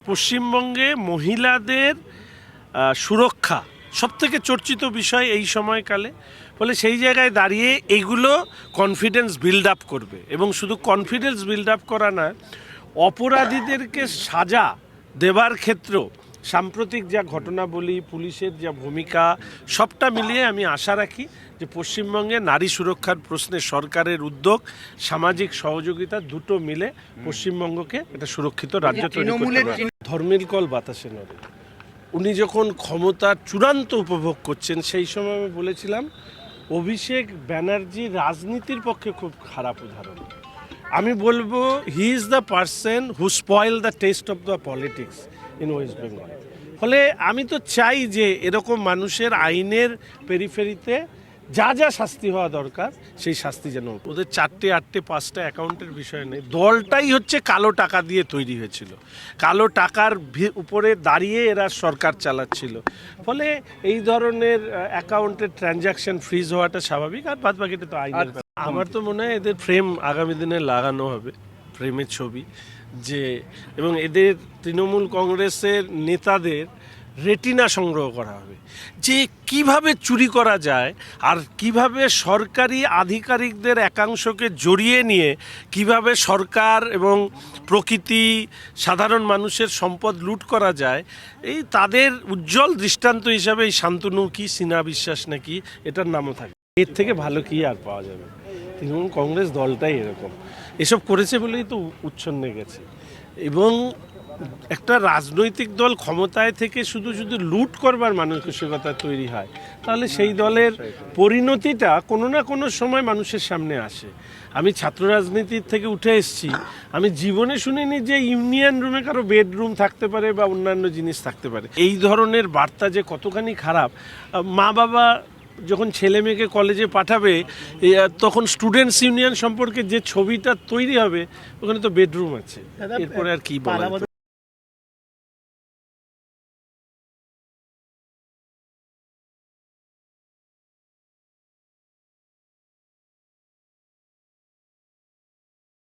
পশ্চিমবঙ্গে মহিলাদের সুরক্ষা সবথেকে চর্চিত বিষয় এই সময়কালে। ফলে সেই জায়গায় দাঁড়িয়ে এগুলো কনফিডেন্স বিল্ড আপ করবে, এবং শুধু কনফিডেন্স বিল্ড আপ করা না, অপরাধীদেরকে সাজা দেবার ক্ষেত্রেও সাম্প্রতিক যা ঘটনা বলি, পুলিশের যা ভূমিকা, সবটা মিলিয়ে আমি আশা রাখি যে পশ্চিমবঙ্গে নারী সুরক্ষার প্রশ্নে সরকারের উদ্যোগ, সামাজিক সহযোগিতা দুটো মিলে পশ্চিমবঙ্গকে একটা সুরক্ষিত রাজ্য তৈরি করতে পারে। ধর্মের কল বাতাসে নড়ে। উনি যখন ক্ষমতার চূড়ান্ত উপভোগ করছেন সেই সময় আমি বলেছিলাম অভিষেক ব্যানার্জি রাজনীতির পক্ষে খুব খারাপ উদাহরণ। আমি বলবো he is the person who spoil the test of the politics in West Bengal. ফলে আমি তো চাই যে এরকম মানুষের আইনের পেরিফেরিতে যা যা শাস্তি হওয়া দরকার সেই শাস্তি যেন। ওদের 4টে 8টে 5টা অ্যাকাউন্টের বিষয় নেই, দলটাই হচ্ছে কালো টাকা দিয়ে তৈরি হয়েছিল, কালো টাকার উপরে দাঁড়িয়ে এরা সরকার চালাচ্ছিল। ফলে এই ধরনের অ্যাকাউন্টের ট্রানজ্যাকশন ফ্রিজ হওয়াটা স্বাভাবিক, আর বাদ বাকিটা তো আইনের। আমার তো মনে হয় এদের ফ্রেম আগামী দিনে লাগানো হবে, ফ্রেমের ছবি যে, এবং এদের তৃণমূল কংগ্রেসের নেতাদের রেটিনা সংগ্রহ করা হবে যে কিভাবে চুরি করা যায়, আর কিভাবে সরকারি আধিকারিকদের একাংশকে জড়িয়ে নিয়ে কিভাবে সরকার এবং প্রকৃতি, সাধারণ মানুষের সম্পদ লুট করা যায়। এই তাদের উজ্জ্বল দৃষ্টান্ত হিসাবে এই শান্তনু কি, সিনা বিশ্বাস নাকি, এটার নামও থাকে। এর থেকে ভালো কি আর পাওয়া যাবে? তৃণমূল কংগ্রেস দলটাই এরকম, এসব করেছে বলেই তো উচ্ছন্নে গেছে। এবং একটা রাজনৈতিক দল ক্ষমতায় থেকে শুধু শুধু লুট করবার মানসিকতা তৈরি হয়, তাহলে সেই দলের পরিণতিটা কোনো না কোনো সময় মানুষের সামনে আসে। আমি ছাত্র রাজনীতির থেকে উঠে এসেছি, আমি জীবনে শুনিনি যে ইউনিয়ন রুমে কারো বেডরুম থাকতে পারে বা অন্যান্য জিনিস থাকতে পারে। এই ধরনের বার্তা যে কতখানি খারাপ। মা বাবা যখন ছেলে মেয়েকে কলেজে পাঠাবে, তখন স্টুডেন্টস ইউনিয়ন সম্পর্কে যে ছবিটা তৈরি হবে, ওখানে তো বেডরুম আছে, এরপরে আর কি বলা।